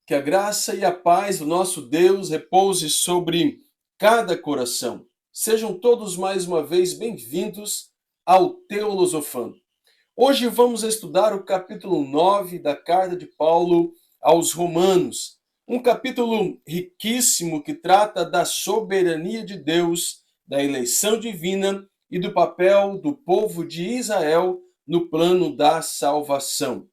Que a graça e a paz do nosso Deus repouse sobre cada coração. Sejam todos mais uma vez bem-vindos ao Teolosofando. Hoje vamos estudar o capítulo 9 da carta de Paulo aos Romanos. Um capítulo riquíssimo que trata da soberania de Deus, da eleição divina e do papel do povo de Israel no plano da salvação.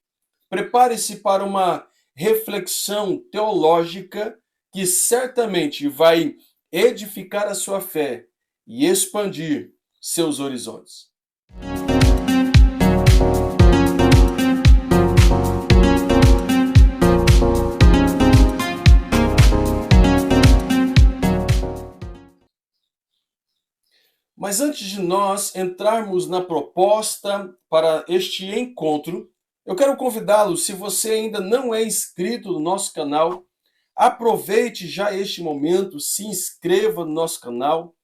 Prepare-se para uma reflexão teológica que certamente vai edificar a sua fé e expandir seus horizontes. Mas antes de nós entrarmos na proposta para este encontro, eu quero convidá-lo, se você ainda não é inscrito no nosso canal, aproveite já este momento, se inscreva no nosso canal,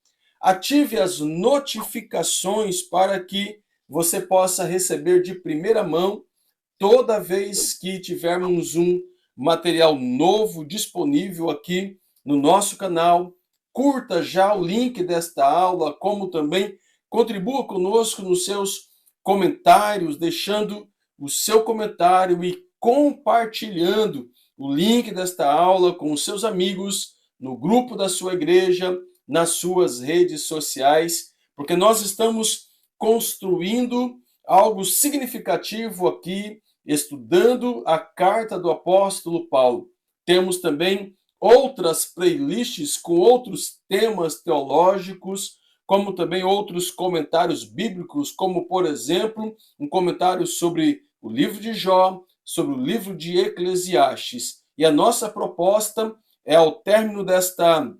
ative as notificações para que você possa receber de primeira mão toda vez que tivermos um material novo disponível aqui no nosso canal. Curta já o link desta aula, como também contribua conosco nos seus comentários, deixando o seu comentário e compartilhando o link desta aula com os seus amigos, no grupo da sua igreja, nas suas redes sociais, porque nós estamos construindo algo significativo aqui, estudando a carta do apóstolo Paulo. Temos também outras playlists com outros temas teológicos, como também outros comentários bíblicos, como, por exemplo, um comentário sobre o livro de Jó, sobre o livro de Eclesiastes. E a nossa proposta é, ao término desta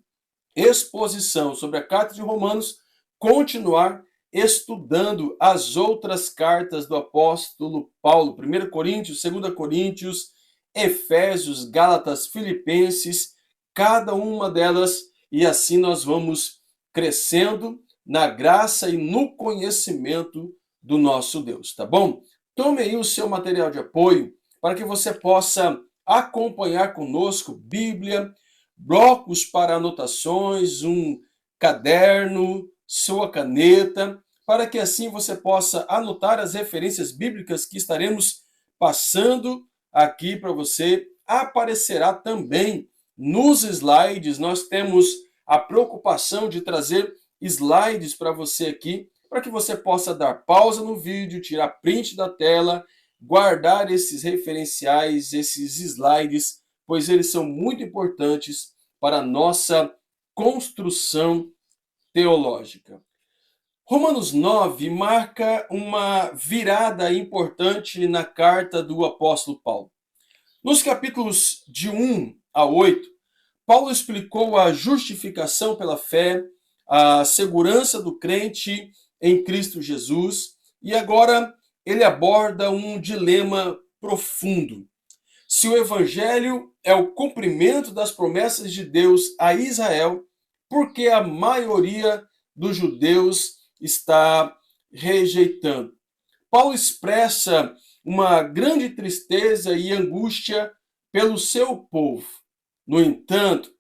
exposição sobre a carta de Romanos, continuar estudando as outras cartas do apóstolo Paulo, 1 Coríntios, 2 Coríntios, Efésios, Gálatas, Filipenses, cada uma delas, e assim nós vamos crescendo na graça e no conhecimento do nosso Deus, tá bom? Tome aí o seu material de apoio para que você possa acompanhar conosco Bíblia, blocos para anotações, um caderno, sua caneta, para que assim você possa anotar as referências bíblicas que estaremos passando aqui para você. Aparecerá também nos slides. Nós temos a preocupação de trazer slides para você aqui, para que você possa dar pausa no vídeo, tirar print da tela, guardar esses referenciais, esses slides, pois eles são muito importantes para a nossa construção teológica. Romanos 9 marca uma virada importante na carta do apóstolo Paulo. Nos capítulos de 1 a 8, Paulo explicou a justificação pela fé, a segurança do crente em Cristo Jesus, e agora ele aborda um dilema profundo. Se o evangelho é o cumprimento das promessas de Deus a Israel, por que a maioria dos judeus está rejeitando? Paulo expressa uma grande tristeza e angústia pelo seu povo. No entanto,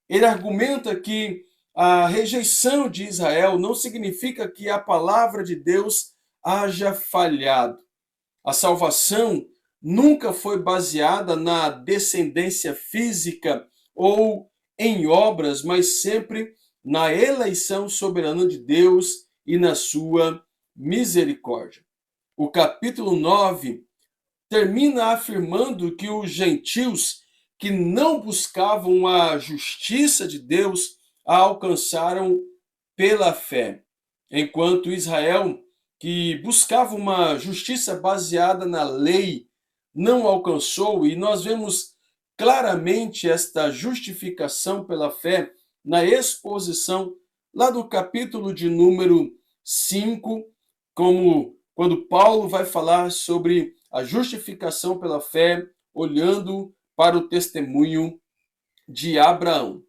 ele argumenta que a rejeição de Israel não significa que a palavra de Deus haja falhado. A salvação nunca foi baseada na descendência física ou em obras, mas sempre na eleição soberana de Deus e na sua misericórdia. O capítulo 9 termina afirmando que os gentios que não buscavam a justiça de Deus a alcançaram pela fé, enquanto Israel, que buscava uma justiça baseada na lei, não alcançou, e nós vemos claramente esta justificação pela fé na exposição lá do capítulo de número 5, como quando Paulo vai falar sobre a justificação pela fé, olhando para o testemunho de Abraão.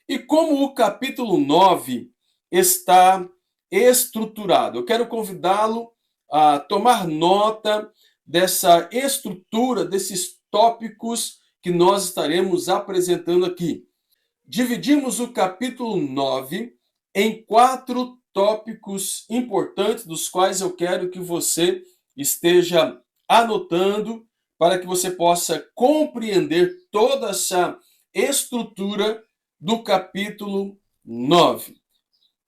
E como o capítulo 9 está estruturado, eu quero convidá-lo a tomar nota dessa estrutura, desses tópicos que nós estaremos apresentando aqui. Dividimos o capítulo 9 em 4 tópicos importantes, dos quais eu quero que você esteja anotando, para que você possa compreender toda essa estrutura do capítulo 9.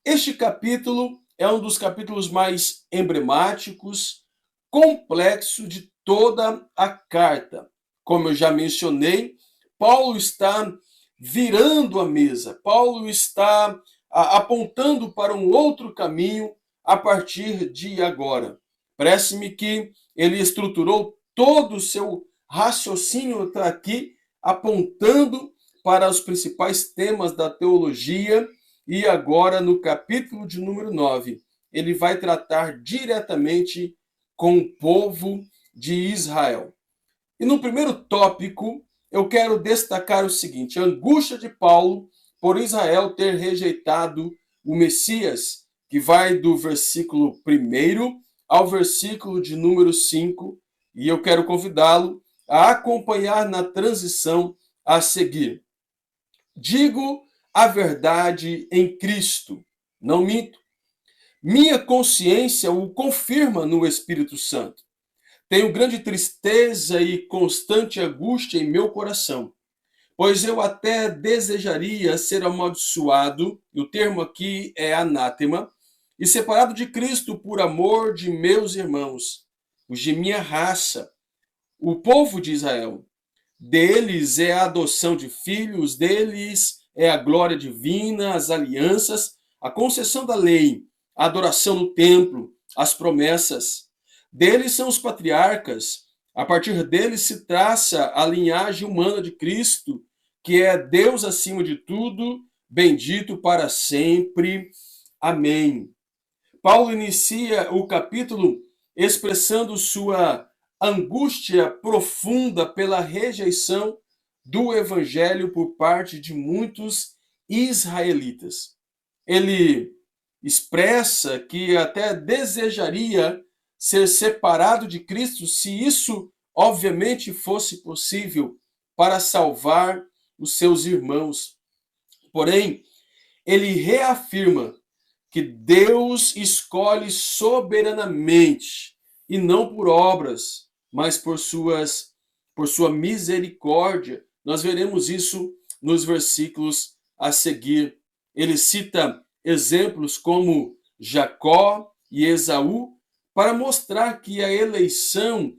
Este capítulo é um dos capítulos mais emblemáticos, complexo de toda a carta. Como eu já mencionei, Paulo está virando a mesa. Paulo está apontando para um outro caminho a partir de agora. Parece-me que ele estruturou todo o seu raciocínio aqui, apontando para os principais temas da teologia, e agora no capítulo de número 9, ele vai tratar diretamente com o povo de Israel. E no primeiro tópico, eu quero destacar o seguinte: a angústia de Paulo por Israel ter rejeitado o Messias, que vai do versículo 1 ao versículo de número 5, e eu quero convidá-lo a acompanhar na transição a seguir. Digo a verdade em Cristo, não minto. Minha consciência o confirma no Espírito Santo. Tenho grande tristeza e constante angústia em meu coração, pois eu até desejaria ser amaldiçoado, e o termo aqui é anátema, e separado de Cristo por amor de meus irmãos, os de minha raça, o povo de Israel. Deles é a adoção de filhos, deles é a glória divina, as alianças, a concessão da lei, a adoração no templo, as promessas. Deles são os patriarcas, a partir deles se traça a linhagem humana de Cristo, que é Deus acima de tudo, bendito para sempre. Amém. Paulo inicia o capítulo expressando sua angústia profunda pela rejeição do evangelho por parte de muitos israelitas. Ele expressa que até desejaria ser separado de Cristo, se isso obviamente fosse possível, para salvar os seus irmãos. Porém, ele reafirma que Deus escolhe soberanamente, e não por obras, mas por sua misericórdia. Nós veremos isso nos versículos a seguir. Ele cita exemplos como Jacó e Esaú, para mostrar que a eleição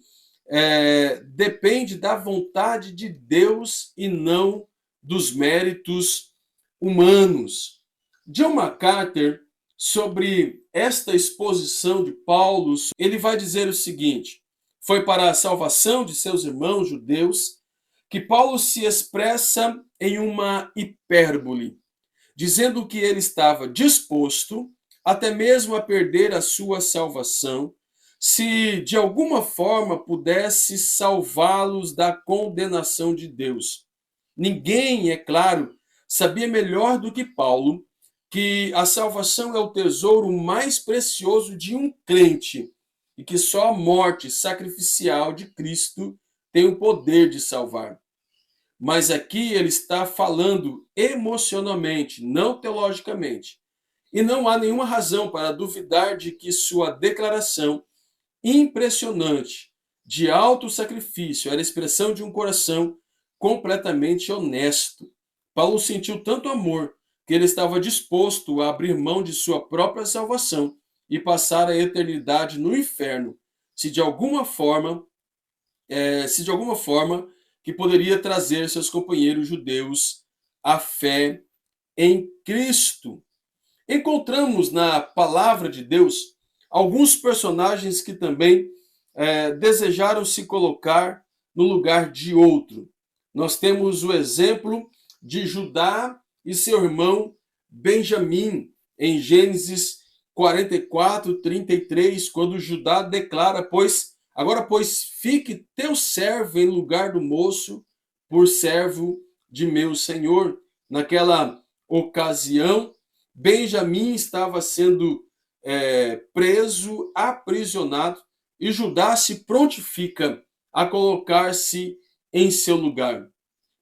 depende da vontade de Deus e não dos méritos humanos. John MacArthur, sobre esta exposição de Paulo, ele vai dizer o seguinte: foi para a salvação de seus irmãos judeus que Paulo se expressa em uma hipérbole, dizendo que ele estava disposto até mesmo a perder a sua salvação, se de alguma forma pudesse salvá-los da condenação de Deus. Ninguém, é claro, sabia melhor do que Paulo que a salvação é o tesouro mais precioso de um crente e que só a morte sacrificial de Cristo tem o poder de salvar. Mas aqui ele está falando emocionalmente, não teologicamente. E não há nenhuma razão para duvidar de que sua declaração impressionante de alto sacrifício era a expressão de um coração completamente honesto. Paulo sentiu tanto amor que ele estava disposto a abrir mão de sua própria salvação e passar a eternidade no inferno, se de alguma forma que poderia trazer seus companheiros judeus à fé em Cristo. Encontramos na palavra de Deus alguns personagens que também desejaram se colocar no lugar de outro. Nós temos o exemplo de Judá e seu irmão Benjamim, em Gênesis 44, 33, quando Judá declara: agora, pois, fique teu servo em lugar do moço, por servo de meu senhor. Naquela ocasião, Benjamim estava sendo preso, aprisionado, e Judá se prontifica a colocar-se em seu lugar.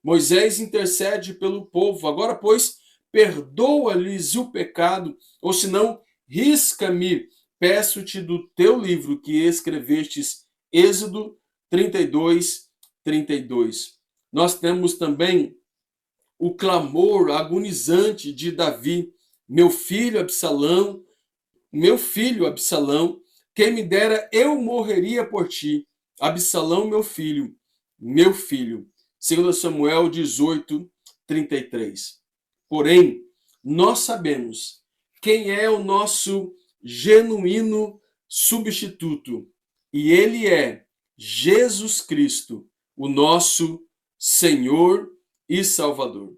Moisés intercede pelo povo. Agora, pois, perdoa-lhes o pecado, ou senão, risca-me, peço-te do teu livro que escrevestes. Êxodo 32, 32. Nós temos também o clamor agonizante de Davi: meu filho Absalão, quem me dera eu morreria por ti. Absalão, meu filho. 2 Samuel 18, 33. Porém, nós sabemos quem é o nosso genuíno substituto, e ele é Jesus Cristo, o nosso Senhor e Salvador.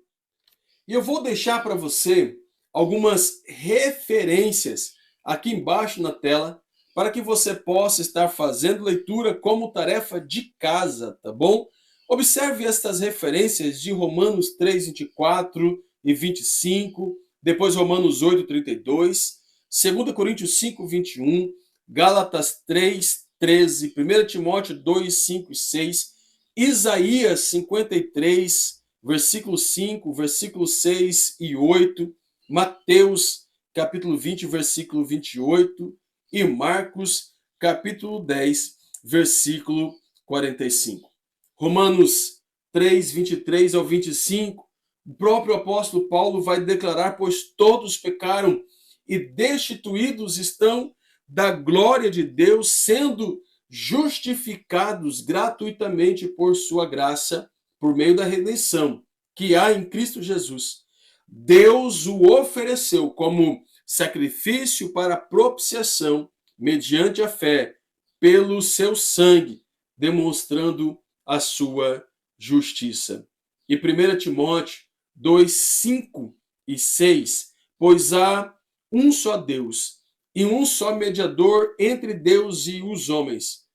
E eu vou deixar para você algumas referências aqui embaixo na tela para que você possa estar fazendo leitura como tarefa de casa, tá bom? Observe estas referências de Romanos 3, 24 e 25, depois Romanos 8, 32, 2 Coríntios 5, 21, Gálatas 3, 13, 1 Timóteo 2, 5 e 6, Isaías 53, versículo 5, versículo 6 e 8, Mateus, capítulo 20, versículo 28, e Marcos, capítulo 10, versículo 45. Romanos 3, 23 ao 25, o próprio apóstolo Paulo vai declarar: pois todos pecaram e destituídos estão da glória de Deus, sendo justificados gratuitamente por sua graça, por meio da redenção que há em Cristo Jesus. Deus o ofereceu como sacrifício para propiciação, mediante a fé, pelo seu sangue, demonstrando a sua justiça. E 1 Timóteo 2, 5 e 6, pois há um só Deus e um só mediador entre Deus e os homens,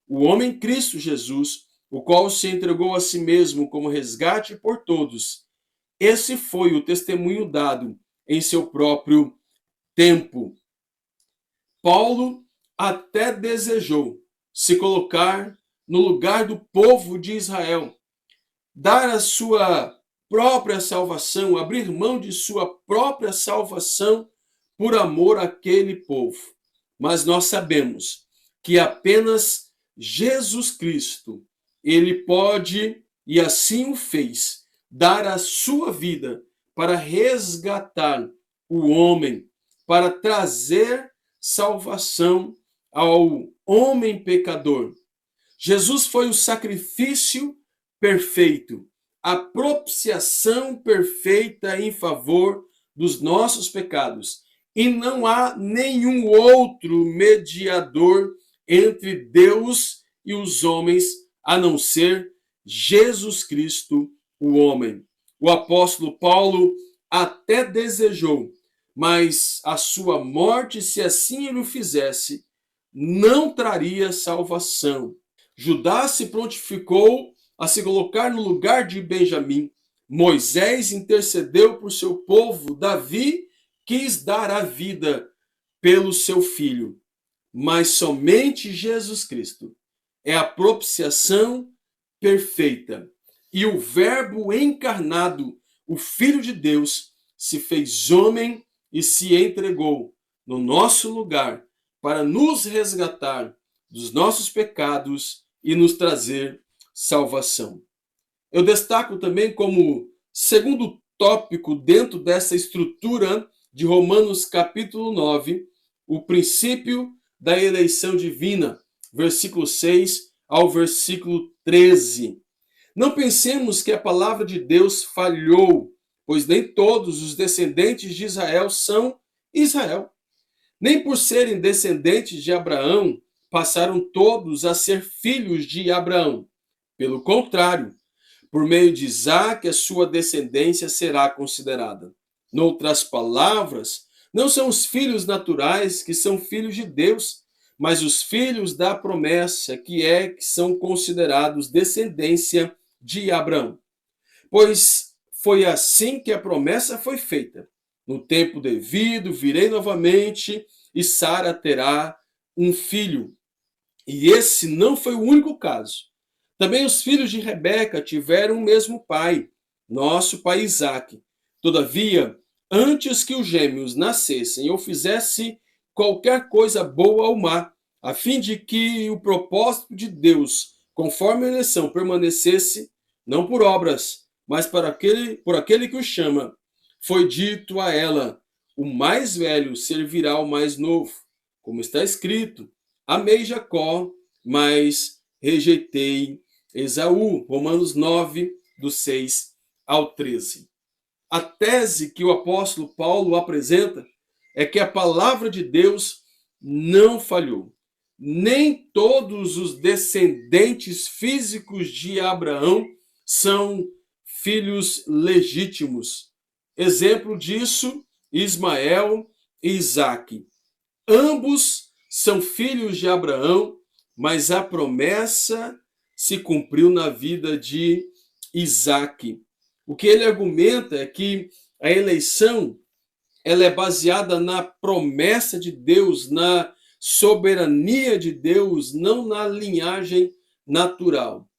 o homem Cristo Jesus, o qual se entregou a si mesmo como resgate por todos. Esse foi o testemunho dado em seu próprio tempo. Paulo até desejou se colocar no lugar do povo de Israel, dar a sua própria salvação, abrir mão de sua própria salvação por amor àquele povo. Mas nós sabemos que apenas Jesus Cristo, ele pode, e assim o fez, dar a sua vida para resgatar o homem, para trazer salvação ao homem pecador. Jesus foi o sacrifício perfeito, a propiciação perfeita em favor dos nossos pecados. E não há nenhum outro mediador entre Deus e os homens, a não ser Jesus Cristo, o homem. O apóstolo Paulo até desejou, mas a sua morte, se assim ele o fizesse, não traria salvação. Judá se prontificou a se colocar no lugar de Benjamim. Moisés intercedeu por seu povo. Davi quis dar a vida pelo seu filho. Mas somente Jesus Cristo é a propiciação perfeita. E o Verbo encarnado, o Filho de Deus, se fez homem e se entregou no nosso lugar para nos resgatar dos nossos pecados e nos trazer salvação. Eu destaco também como segundo tópico dentro dessa estrutura de Romanos capítulo 9, o princípio da eleição divina, versículo 6 ao versículo 13. Não pensemos que a palavra de Deus falhou, pois nem todos os descendentes de Israel são Israel. Nem por serem descendentes de Abraão, passaram todos a ser filhos de Abraão. Pelo contrário, por meio de Isaque, a sua descendência será considerada. Noutras palavras, não são os filhos naturais que são filhos de Deus, mas os filhos da promessa, que são considerados descendência de Abraão. Pois foi assim que a promessa foi feita. No tempo devido, virei novamente e Sara terá um filho. E esse não foi o único caso. Também os filhos de Rebeca tiveram o mesmo pai, nosso pai Isaque. Todavia, antes que os gêmeos nascessem ou fizesse qualquer coisa boa ou má, a fim de que o propósito de Deus, conforme a eleição, permanecesse, não por obras, mas por aquele que o chama, foi dito a ela: o mais velho servirá ao mais novo. Como está escrito: amei Jacó, mas rejeitei Esaú. Romanos 9, do 6 ao 13. A tese que o apóstolo Paulo apresenta é que a palavra de Deus não falhou. Nem todos os descendentes físicos de Abraão são filhos legítimos. Exemplo disso, Ismael e Isaque. Ambos são filhos de Abraão, mas a promessa se cumpriu na vida de Isaque. O que ele argumenta é que a eleição ela é baseada na promessa de Deus, na soberania de Deus, não na linhagem natural.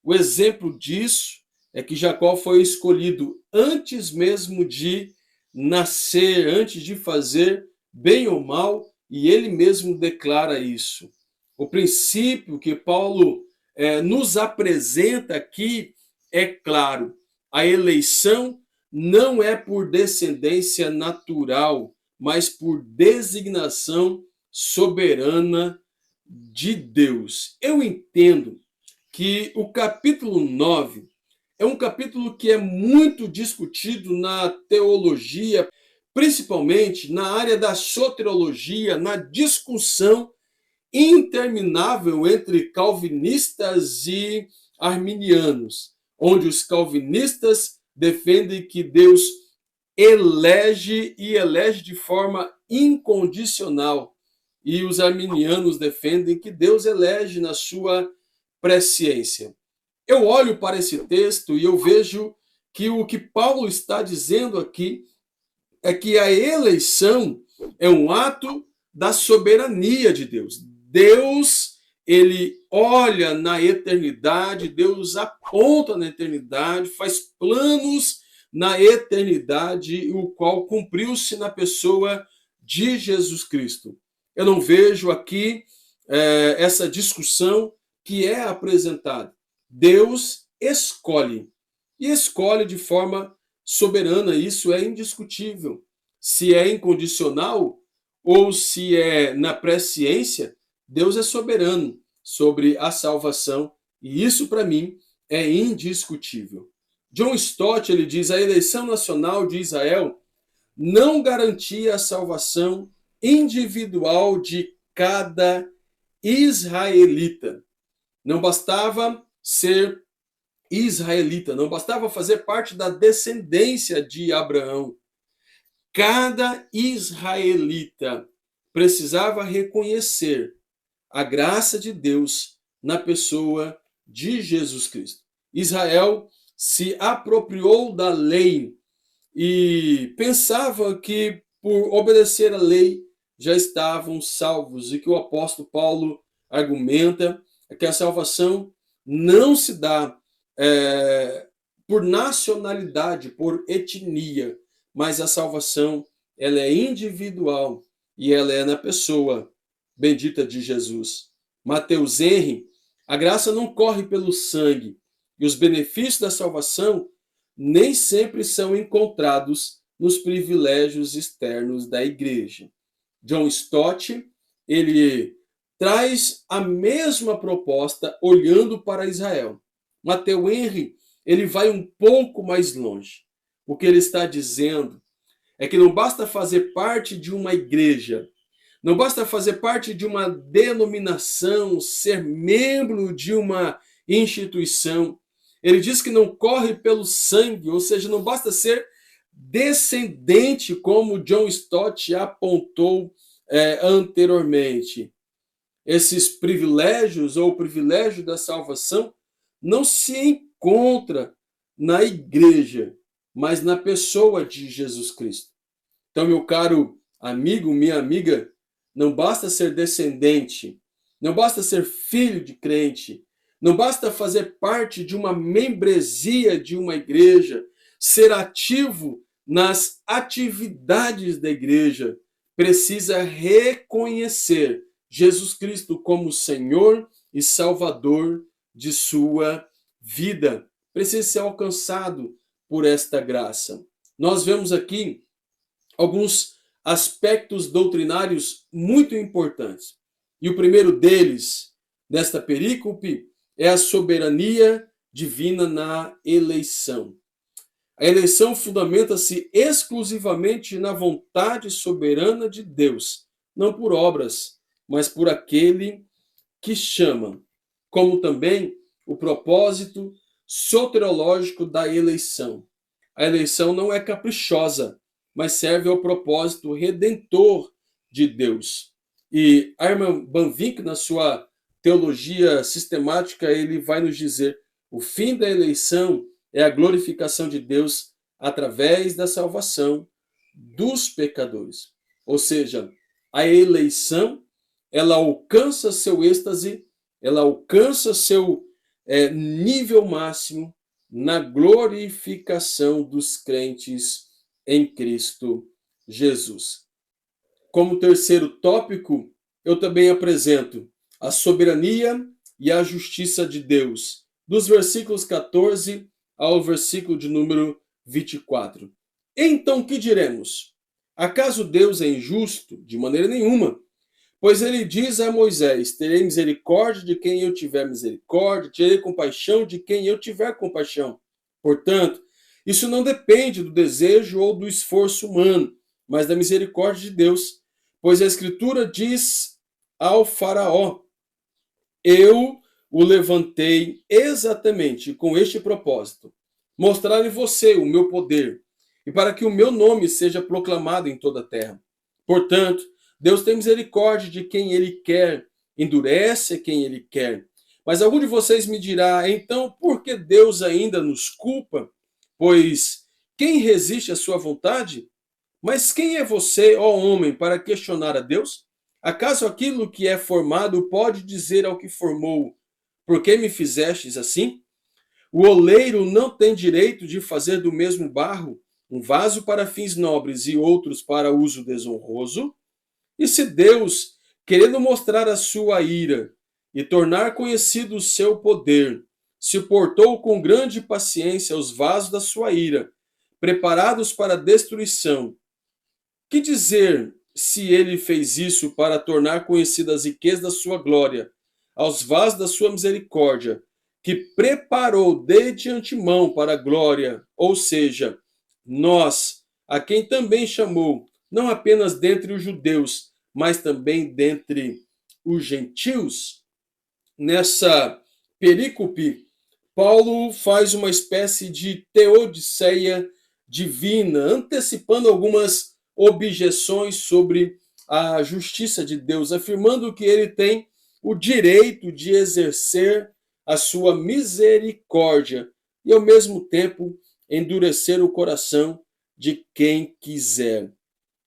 O exemplo disso é que Jacó foi escolhido antes mesmo de nascer, antes de fazer bem ou mal, e ele mesmo declara isso. O princípio que Paulo nos apresenta aqui é claro: a eleição não é por descendência natural, mas por designação soberana de Deus. Eu entendo que o capítulo 9 é um capítulo que é muito discutido na teologia, principalmente na área da soteriologia, na discussão interminável entre calvinistas e arminianos, onde os calvinistas defendem que Deus elege e elege de forma incondicional, e os arminianos defendem que Deus elege na sua presciência. Eu olho para esse texto e eu vejo que o que Paulo está dizendo aqui é que a eleição é um ato da soberania de Deus. Deus, ele olha na eternidade, Deus aponta na eternidade, faz planos na eternidade, o qual cumpriu-se na pessoa de Jesus Cristo. Eu não vejo aqui essa discussão que é apresentada. Deus escolhe, e escolhe de forma soberana, isso é indiscutível. Se é incondicional ou se é na presciência, Deus é soberano sobre a salvação, e isso para mim é indiscutível. John Stott, ele diz: a eleição nacional de Israel não garantia a salvação individual de cada israelita. Não bastava ser israelita, não bastava fazer parte da descendência de Abraão. Cada israelita precisava reconhecer a graça de Deus na pessoa de Jesus Cristo. Israel se apropriou da lei e pensava que por obedecer à lei já estavam salvos, e que o apóstolo Paulo argumenta que a salvação não se dá por nacionalidade, por etnia, mas a salvação ela é individual e ela é na pessoa bendita de Jesus. Mateus Henry: a graça não corre pelo sangue, e os benefícios da salvação nem sempre são encontrados nos privilégios externos da igreja. John Stott, ele traz a mesma proposta olhando para Israel. Mateus Henry, ele vai um pouco mais longe. O que ele está dizendo é que não basta fazer parte de uma igreja, não basta fazer parte de uma denominação, ser membro de uma instituição. Ele diz que não corre pelo sangue, ou seja, não basta ser descendente, como John Stott apontou anteriormente. Esses privilégios ou o privilégio da salvação não se encontra na igreja, mas na pessoa de Jesus Cristo. Então, meu caro amigo, minha amiga, não basta ser descendente, não basta ser filho de crente, Não basta fazer parte de uma membresia de uma igreja, ser ativo nas atividades da igreja. Precisa reconhecer Jesus Cristo como Senhor e Salvador de sua vida. Precisa ser alcançado por esta graça. Nós vemos aqui alguns aspectos doutrinários muito importantes. E o primeiro deles, nesta perícope, é a soberania divina na eleição. A eleição fundamenta-se exclusivamente na vontade soberana de Deus, não por obras, mas por aquele que chama, como também o propósito soteriológico da eleição. A eleição não é caprichosa, mas serve ao propósito redentor de Deus. E Herman Bavinck, na sua teologia sistemática, ele vai nos dizer: o fim da eleição é a glorificação de Deus através da salvação dos pecadores. Ou seja, a eleição, ela alcança seu êxtase, ela alcança seu nível máximo na glorificação dos crentes em Cristo Jesus. Como terceiro tópico, eu também apresento a soberania e a justiça de Deus, dos versículos 14 ao versículo de número 24. Então, que diremos? Acaso Deus é injusto? De maneira nenhuma. Pois ele diz a Moisés: terei misericórdia de quem eu tiver misericórdia, terei compaixão de quem eu tiver compaixão. Portanto, isso não depende do desejo ou do esforço humano, mas da misericórdia de Deus. Pois a Escritura diz ao Faraó: eu o levantei exatamente com este propósito, mostrar em você o meu poder, e para que o meu nome seja proclamado em toda a terra. Portanto, Deus tem misericórdia de quem ele quer, endurece quem ele quer. Mas algum de vocês me dirá: então, por que Deus ainda nos culpa? Pois quem resiste à sua vontade? Mas quem é você, ó homem, para questionar a Deus? Acaso aquilo que é formado pode dizer ao que formou: por que me fizestes assim? O oleiro não tem direito de fazer do mesmo barro um vaso para fins nobres e outros para uso desonroso? E se Deus, querendo mostrar a sua ira e tornar conhecido o seu poder, se portou com grande paciência os vasos da sua ira, preparados para a destruição, que dizer se ele fez isso para tornar conhecidas as riquezas da sua glória, aos vasos da sua misericórdia, que preparou desde antemão para a glória, ou seja, nós, a quem também chamou, não apenas dentre os judeus, mas também dentre os gentios? Nessa perícope, Paulo faz uma espécie de teodiceia divina, antecipando algumas objeções sobre a justiça de Deus, afirmando que ele tem o direito de exercer a sua misericórdia e, ao mesmo tempo, endurecer o coração de quem quiser.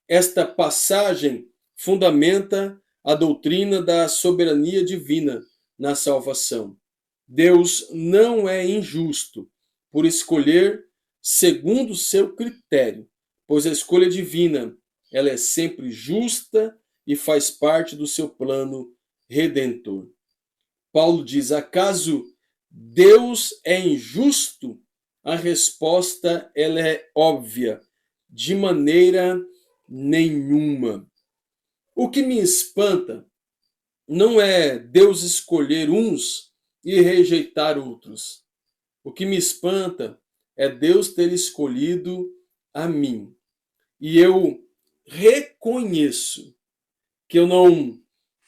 Esta passagem fundamenta a doutrina da soberania divina na salvação. Deus não é injusto por escolher segundo o seu critério, pois a escolha divina, ela é sempre justa e faz parte do seu plano redentor. Paulo diz: acaso Deus é injusto? A resposta, ela é óbvia: de maneira nenhuma. O que me espanta não é Deus escolher uns e rejeitar outros. O que me espanta é Deus ter escolhido a mim. E eu reconheço que eu não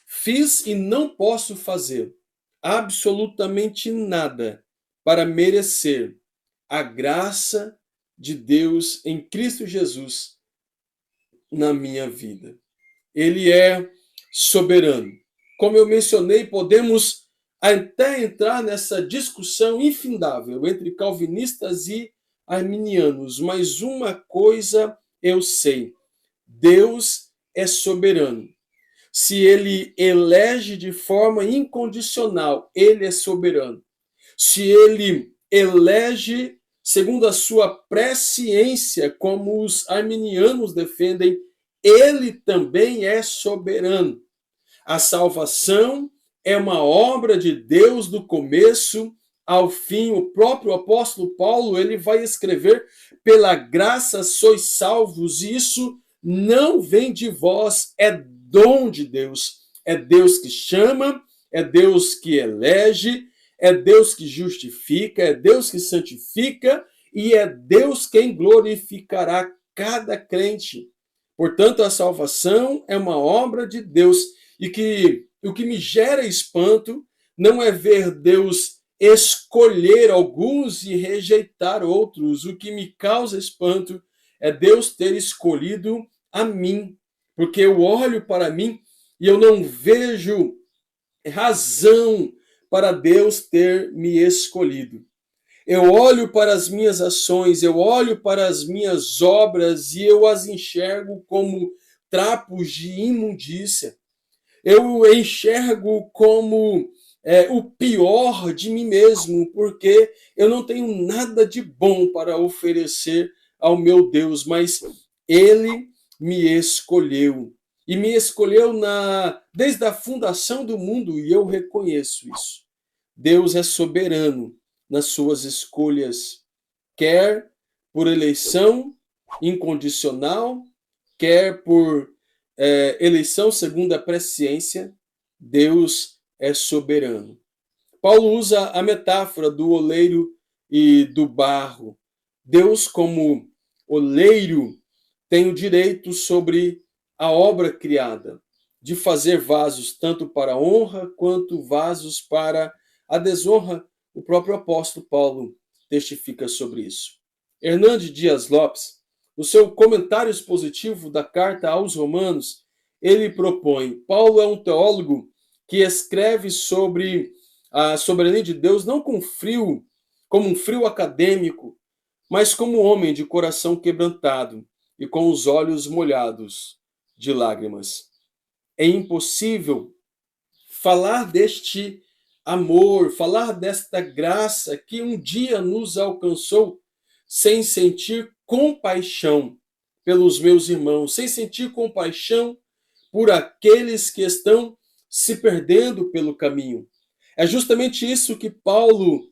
fiz e não posso fazer absolutamente nada para merecer a graça de Deus em Cristo Jesus na minha vida. Ele é soberano. Como eu mencionei, podemos até entrar nessa discussão infindável entre calvinistas e arminianos, mas uma coisa eu sei: Deus é soberano. se ele elege de forma incondicional, ele é soberano. Se ele elege segundo a sua presciência, como os arminianos defendem, ele também é soberano. A salvação é uma obra de Deus do começo ao fim. O próprio apóstolo Paulo, ele vai escrever: pela graça sois salvos, e isso não vem de vós, é dom de Deus. É Deus que chama, é Deus que elege, é Deus que justifica, é Deus que santifica e é Deus quem glorificará cada crente. Portanto, a salvação é uma obra de Deus e que o que me gera espanto não é ver Deus escolher alguns e rejeitar outros. O que me causa espanto é Deus ter escolhido a mim, porque eu olho para mim e eu não vejo razão para Deus ter me escolhido. Eu olho para as minhas ações, eu olho para as minhas obras e eu as enxergo como trapos de imundícia. Eu enxergo como o pior de mim mesmo, porque eu não tenho nada de bom para oferecer ao meu Deus, mas Ele me escolheu. E me escolheu desde a fundação do mundo, e eu reconheço isso. Deus é soberano nas suas escolhas, quer por eleição incondicional, quer por eleição segundo a presciência, Deus é soberano. Paulo usa a metáfora do oleiro e do barro. Deus, como oleiro, tem o direito sobre a obra criada, de fazer vasos tanto para a honra quanto vasos para a desonra. O próprio apóstolo Paulo testifica sobre isso. Hernandes Dias Lopes, no seu comentário expositivo da carta aos Romanos, ele propõe: Paulo é um teólogo que escreve sobre a soberania de Deus não com frio, como um frio acadêmico, mas como um homem de coração quebrantado e com os olhos molhados de lágrimas. É impossível falar deste amor, falar desta graça que um dia nos alcançou sem sentir compaixão pelos meus irmãos, sem sentir compaixão por aqueles que estão se perdendo pelo caminho. É justamente isso que Paulo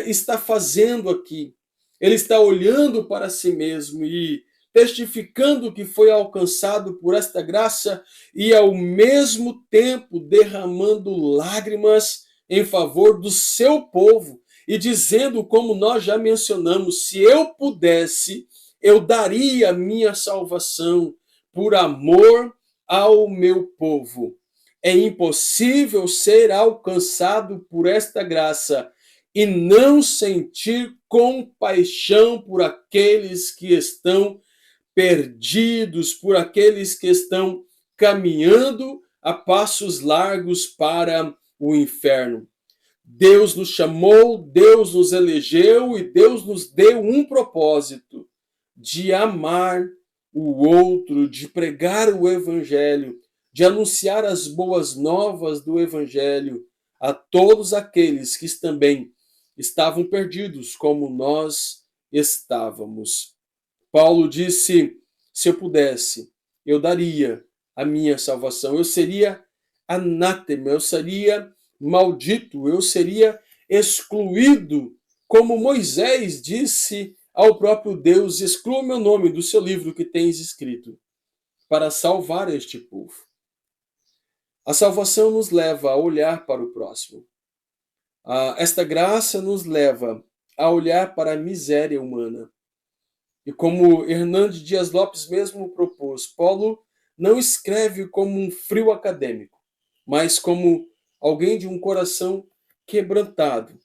está fazendo aqui. Ele está olhando para si mesmo e testificando que foi alcançado por esta graça e, ao mesmo tempo, derramando lágrimas em favor do seu povo e dizendo, como nós já mencionamos, se eu pudesse, eu daria a minha salvação por amor ao meu povo. É impossível ser alcançado por esta graça e não sentir compaixão por aqueles que estão perdidos, por aqueles que estão caminhando a passos largos para o inferno. Deus nos chamou, Deus nos elegeu e Deus nos deu um propósito: de amar o outro, de pregar o evangelho, de anunciar as boas novas do evangelho a todos aqueles que também estavam perdidos, como nós estávamos. Paulo disse: se eu pudesse, eu daria a minha salvação. Eu seria anátema, eu seria maldito, eu seria excluído, como Moisés disse ao próprio Deus: exclua o meu nome do seu livro que tens escrito, para salvar este povo. A salvação nos leva a olhar para o próximo. Esta graça nos leva a olhar para a miséria humana. E como Hernandes Dias Lopes mesmo propôs, Paulo não escreve como um frio acadêmico, mas como alguém de um coração quebrantado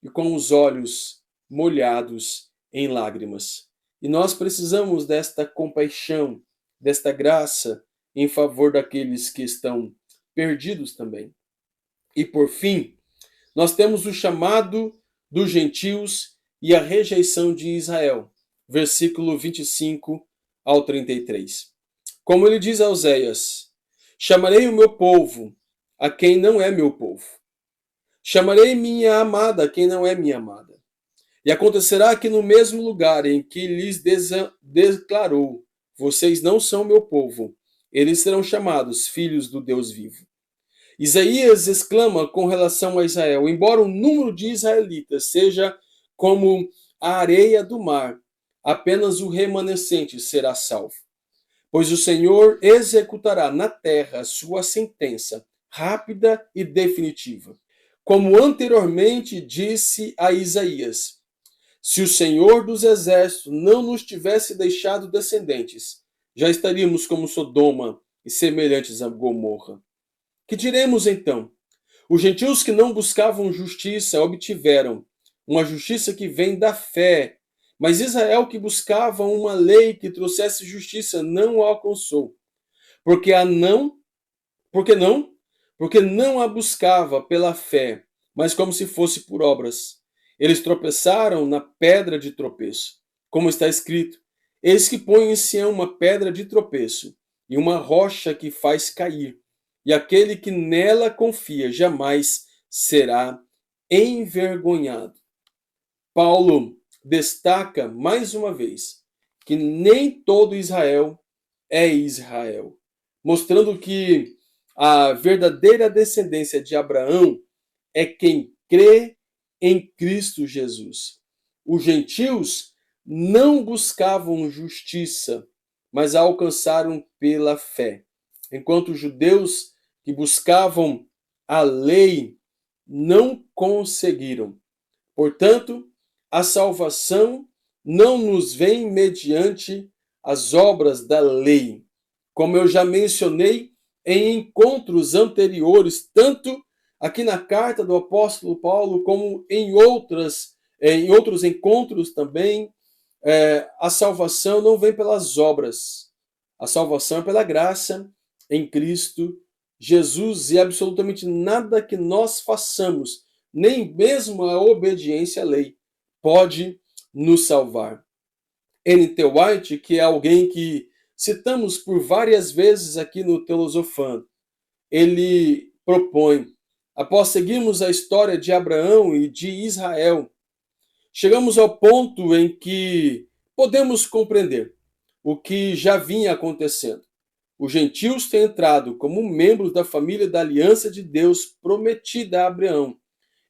e com os olhos molhados em lágrimas. E nós precisamos desta compaixão, desta graça em favor daqueles que estão perdidos também. E por fim, nós temos o chamado dos gentios e a rejeição de Israel. Versículo 25 ao 33. Como ele diz a Oséias: Chamarei o meu povo a quem não é meu povo. Chamarei minha amada a quem não é minha amada. E acontecerá que no mesmo lugar em que lhes declarou, vocês não são meu povo, eles serão chamados filhos do Deus vivo. Isaías exclama com relação a Israel: embora o número de israelitas seja como a areia do mar, apenas o remanescente será salvo. Pois o Senhor executará na terra a sua sentença, rápida e definitiva. Como anteriormente disse a Isaías: se o Senhor dos Exércitos não nos tivesse deixado descendentes, já estaríamos como Sodoma e semelhantes a Gomorra. Que diremos então? Os gentios que não buscavam justiça obtiveram uma justiça que vem da fé, mas Israel que buscava uma lei que trouxesse justiça não a alcançou. Porque a não, porque não? Porque não a buscava pela fé, mas como se fosse por obras. Eles tropeçaram na pedra de tropeço, como está escrito: eis que põe em Sião uma pedra de tropeço e uma rocha que faz cair, e aquele que nela confia jamais será envergonhado. Paulo destaca mais uma vez que nem todo Israel é Israel, mostrando que a verdadeira descendência de Abraão é quem crê em Cristo Jesus. Os gentios não buscavam justiça, mas a alcançaram pela fé, enquanto os judeus que buscavam a lei não conseguiram. Portanto, a salvação não nos vem mediante as obras da lei. Como eu já mencionei em encontros anteriores, tanto aqui na carta do apóstolo Paulo, como em outros encontros também, a salvação não vem pelas obras. A salvação é pela graça em Cristo Jesus, e absolutamente nada que nós façamos, nem mesmo a obediência à lei, pode nos salvar. N.T. White, que é alguém que citamos por várias vezes aqui no Teosofando, ele propõe: após seguirmos a história de Abraão e de Israel, chegamos ao ponto em que podemos compreender o que já vinha acontecendo. Os gentios têm entrado como membros da família da aliança de Deus prometida a Abraão,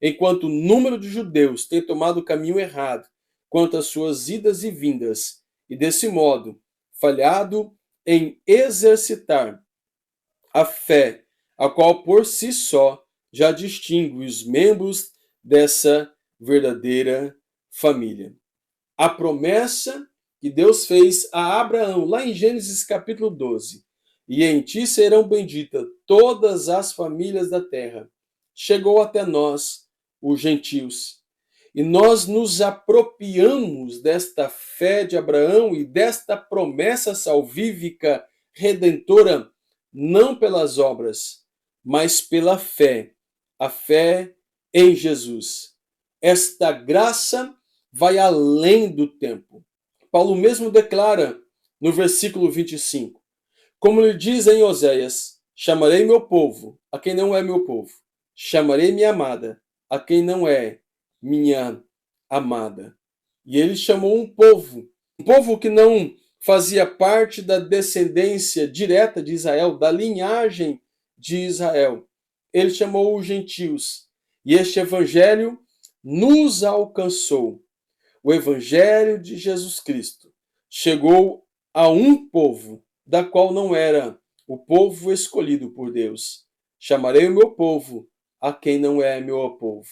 enquanto o número de judeus tem tomado o caminho errado quanto às suas idas e vindas, e desse modo falhado em exercitar a fé, a qual por si só já distingue os membros dessa verdadeira família. A promessa que Deus fez a Abraão, lá em Gênesis capítulo 12, e em ti serão benditas todas as famílias da terra, chegou até nós, os gentios. E nós nos apropriamos desta fé de Abraão e desta promessa salvífica redentora, não pelas obras, mas pela fé, a fé em Jesus. Esta graça vai além do tempo. Paulo mesmo declara no versículo 25, como lhe diz em Oséias: chamarei meu povo a quem não é meu povo, chamarei minha amada a quem não é minha amada. E ele chamou um povo que não fazia parte da descendência direta de Israel, da linhagem de Israel. Ele chamou os gentios. E este evangelho nos alcançou. O evangelho de Jesus Cristo chegou a um povo, da qual não era o povo escolhido por Deus. Chamarei o meu povo a quem não é meu povo,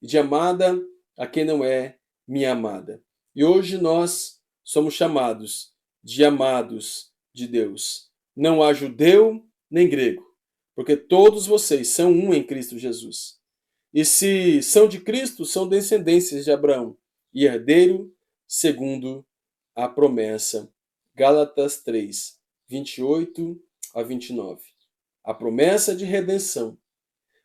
e de amada a quem não é minha amada. E hoje nós somos chamados de amados de Deus. Não há judeu nem grego, porque todos vocês são um em Cristo Jesus. E se são de Cristo, são descendências de Abraão, e herdeiro segundo a promessa. Gálatas 3, 28 a 29. A promessa de redenção,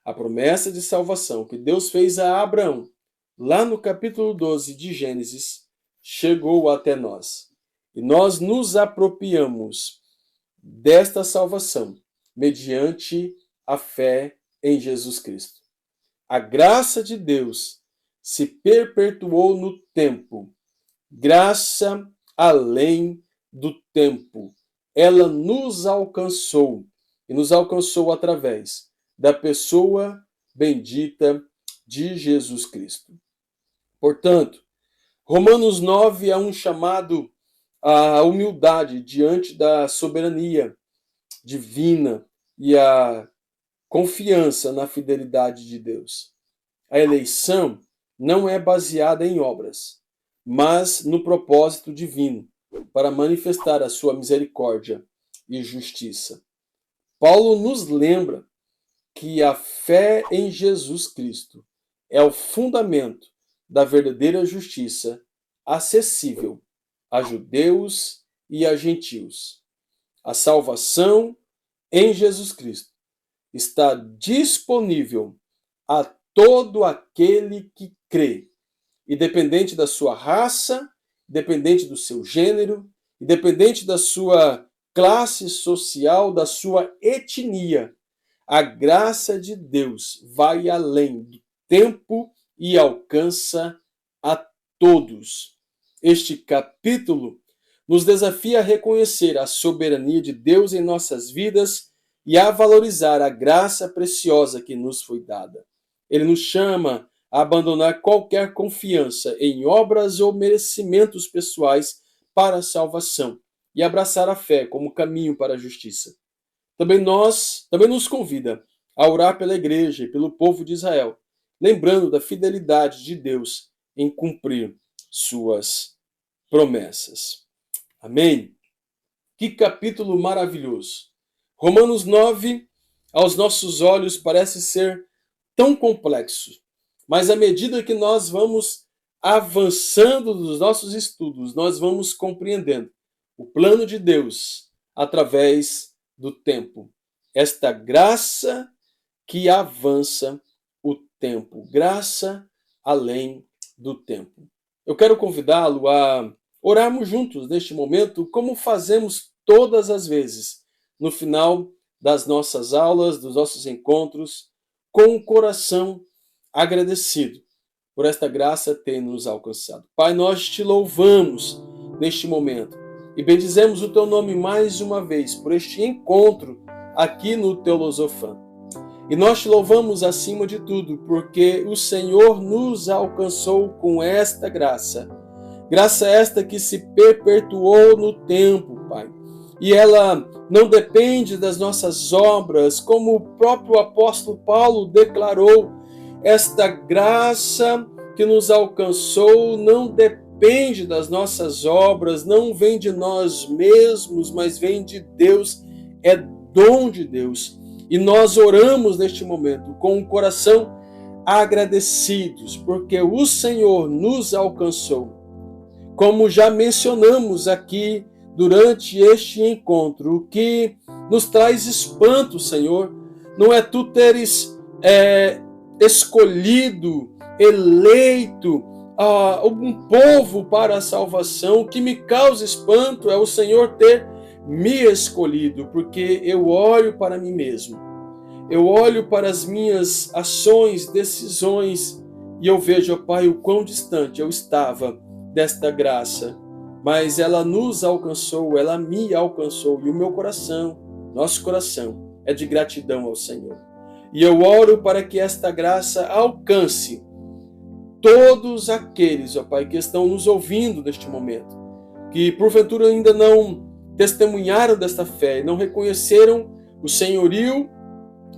a promessa de salvação que Deus fez a Abraão, lá no capítulo 12 de Gênesis, chegou até nós. E nós nos apropriamos desta salvação, mediante a fé em Jesus Cristo. A graça de Deus se perpetuou no tempo, graça além do tempo. Ela nos alcançou e nos alcançou através da pessoa bendita de Jesus Cristo. Portanto, Romanos 9 é um chamado à humildade diante da soberania divina e a confiança na fidelidade de Deus. A eleição não é baseada em obras, mas no propósito divino para manifestar a sua misericórdia e justiça. Paulo nos lembra que a fé em Jesus Cristo é o fundamento da verdadeira justiça acessível a judeus e a gentios. A salvação em Jesus Cristo está disponível a todo aquele que crê, independente da sua raça, independente do seu gênero, independente da sua classe social, da sua etnia. A graça de Deus vai além do tempo e alcança a todos. Este capítulo nos desafia a reconhecer a soberania de Deus em nossas vidas e a valorizar a graça preciosa que nos foi dada. Ele nos chama a abandonar qualquer confiança em obras ou merecimentos pessoais para a salvação e abraçar a fé como caminho para a justiça. Também nos convida a orar pela igreja e pelo povo de Israel, lembrando da fidelidade de Deus em cumprir suas promessas. Amém? Que capítulo maravilhoso! Romanos 9, aos nossos olhos, parece ser tão complexo, mas à medida que nós vamos avançando nos nossos estudos, nós vamos compreendendo o plano de Deus através do tempo. Esta graça que avança o tempo, graça além do tempo. Eu quero convidá-lo a orarmos juntos neste momento, como fazemos todas as vezes, no final das nossas aulas, dos nossos encontros, com o coração agradecido por esta graça ter nos alcançado. Pai, nós te louvamos neste momento e bendizemos o teu nome mais uma vez por este encontro aqui no Teolosofando. E nós te louvamos acima de tudo porque o Senhor nos alcançou com esta graça. Graça esta que se perpetuou no tempo, Pai. E ela não depende das nossas obras, como o próprio apóstolo Paulo declarou. Esta graça que nos alcançou não depende das nossas obras, não vem de nós mesmos, mas vem de Deus, é dom de Deus. E nós oramos neste momento com o coração agradecidos, porque o Senhor nos alcançou. Como já mencionamos aqui durante este encontro, o que nos traz espanto, Senhor, não é tu teres escolhido, eleito um povo para a salvação. O que me causa espanto é o Senhor ter me escolhido, porque eu olho para mim mesmo, eu olho para as minhas ações, decisões, e eu vejo, ó Pai, o quão distante eu estava desta graça, mas ela nos alcançou, ela me alcançou, e o meu coração, nosso coração, é de gratidão ao Senhor. E eu oro para que esta graça alcance todos aqueles, ó Pai, que estão nos ouvindo neste momento, que porventura ainda não testemunharam desta fé, não reconheceram o senhorio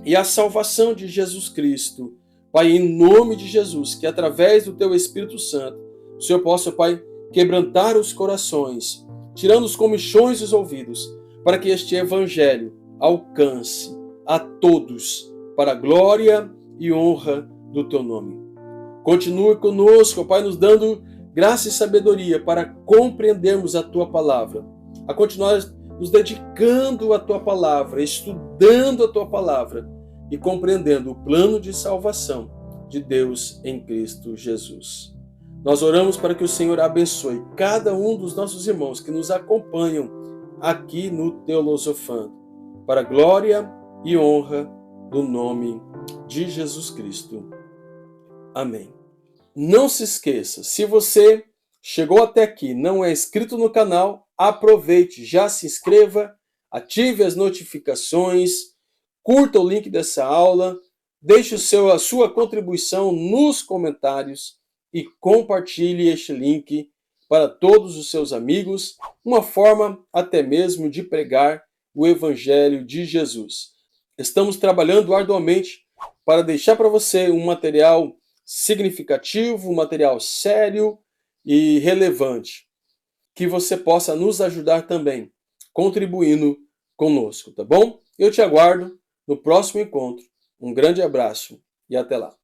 e a salvação de Jesus Cristo. Pai, em nome de Jesus, que através do Teu Espírito Santo, o Senhor possa, Pai, quebrantar os corações, tirando os comichões dos ouvidos, para que este Evangelho alcance a todos, para a glória e honra do Teu nome. Continue conosco, Pai, nos dando graça e sabedoria para compreendermos a Tua Palavra, a continuar nos dedicando à Tua Palavra, estudando a Tua Palavra e compreendendo o plano de salvação de Deus em Cristo Jesus. Nós oramos para que o Senhor abençoe cada um dos nossos irmãos que nos acompanham aqui no Teolosofando, para a glória e honra do nome de Jesus Cristo. Amém. Não se esqueça, se você chegou até aqui, não é inscrito no canal, aproveite, já se inscreva, ative as notificações, curta o link dessa aula, deixe a sua contribuição nos comentários e compartilhe este link para todos os seus amigos, uma forma até mesmo de pregar o Evangelho de Jesus. Estamos trabalhando arduamente para deixar para você um material significativo, um material sério e relevante, que você possa nos ajudar também, contribuindo conosco, tá bom? Eu te aguardo no próximo encontro. Um grande abraço e até lá.